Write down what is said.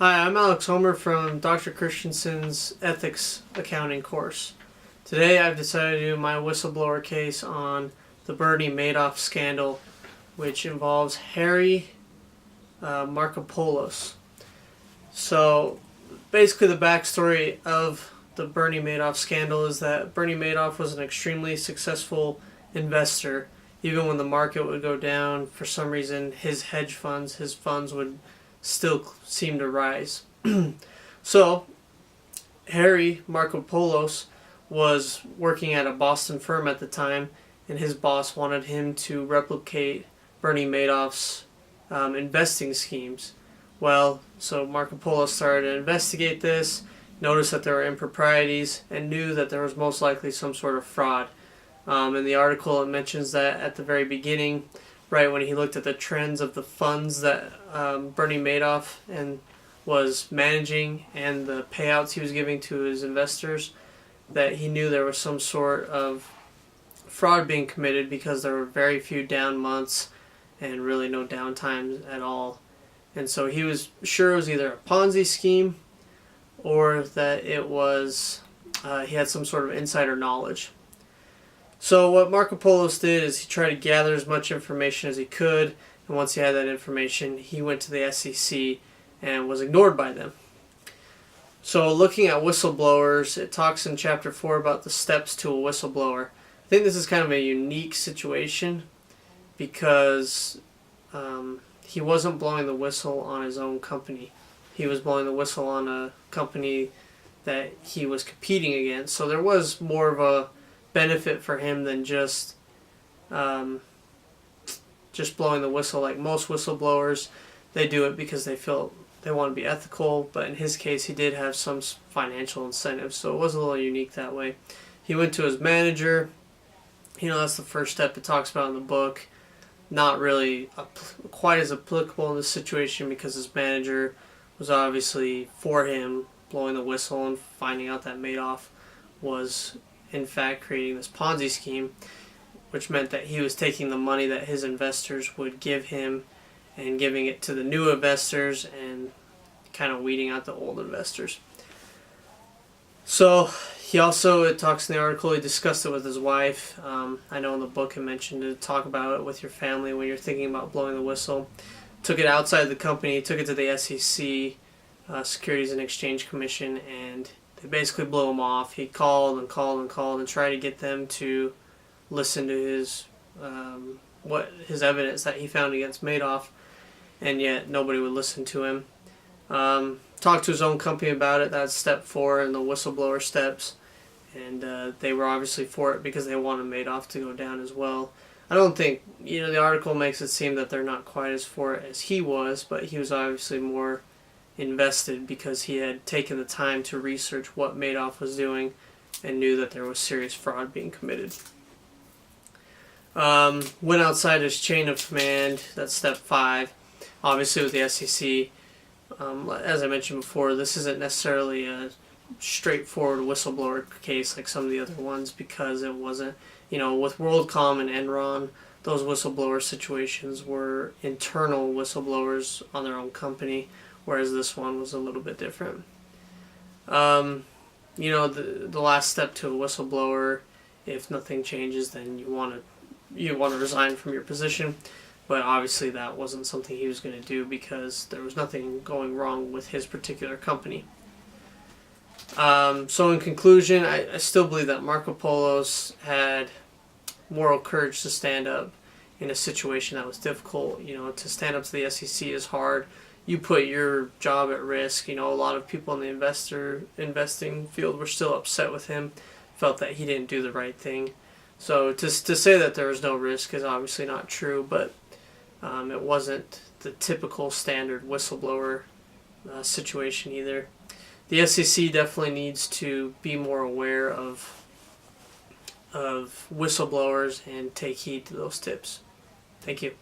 Hi, I'm Alex Homer from Dr. Christensen's Ethics Accounting course. Today I've decided to do my whistleblower case on the Bernie Madoff scandal, which involves Harry Markopolos. So basically the backstory of the Bernie Madoff scandal is that Bernie Madoff was an extremely successful investor. Even when the market would go down, for some reason his funds would still seem to rise. So Harry Markopolos was working at a Boston firm at the time, and his boss wanted him to replicate Bernie Madoff's investing schemes. Well, so Markopolos started to investigate this, noticed that there were improprieties, and knew that there was most likely some sort of fraud. In the article, it mentions that at the very beginning, right when he looked at the trends of the funds that Bernie Madoff was managing and the payouts he was giving to his investors, that he knew there was some sort of fraud being committed because there were very few down months and really no down times at all. And so he was sure it was either a Ponzi scheme or that it was he had some sort of insider knowledge. So what Markopolos did is he tried to gather as much information as he could, and once he had that information, he went to the SEC and was ignored by them. So looking at whistleblowers, it talks in Chapter 4 about the steps to a whistleblower. I think this is kind of a unique situation because he wasn't blowing the whistle on his own company. He was blowing the whistle on a company that he was competing against. So there was more of a benefit for him than just blowing the whistle. Like most whistleblowers, they do it because they feel they want to be ethical, but in his case he did have some financial incentives, so it was a little unique that way. He went to his manager. That's the first step it talks about in the book. Not really quite as applicable in this situation because his manager was obviously for him blowing the whistle and finding out that Madoff was in fact creating this Ponzi scheme, which meant that he was taking the money that his investors would give him and giving it to the new investors and kind of weeding out the old investors. So he also, it talks in the article, he discussed it with his wife. I know in the book it mentioned to talk about it with your family when you're thinking about blowing the whistle. Took it outside the company, took it to the SEC, Securities and Exchange Commission, and they basically blew him off. He called and called and called and tried to get them to listen to his evidence that he found against Madoff, and yet nobody would listen to him. Talked to his own company about it. That's step 4 in the whistleblower steps, and they were obviously for it because they wanted Madoff to go down as well. I don't think, the article makes it seem that they're not quite as for it as he was, but he was obviously more invested because he had taken the time to research what Madoff was doing and knew that there was serious fraud being committed. Went outside his chain of command. That's step 5. Obviously with the SEC, as I mentioned before, this isn't necessarily a straightforward whistleblower case like some of the other ones because it wasn't, with WorldCom and Enron, those whistleblower situations were internal whistleblowers on their own company, whereas this one was a little bit different. The last step to a whistleblower, if nothing changes, then you want to resign from your position. But obviously that wasn't something he was going to do because there was nothing going wrong with his particular company. So in conclusion, I still believe that Markopolos had moral courage to stand up in a situation that was difficult. To stand up to the SEC is hard. You put your job at risk. A lot of people in the investing field were still upset with him, felt that he didn't do the right thing. So to say that there was no risk is obviously not true, but it wasn't the typical standard whistleblower situation either. The SEC definitely needs to be more aware of whistleblowers and take heed to those tips. Thank you.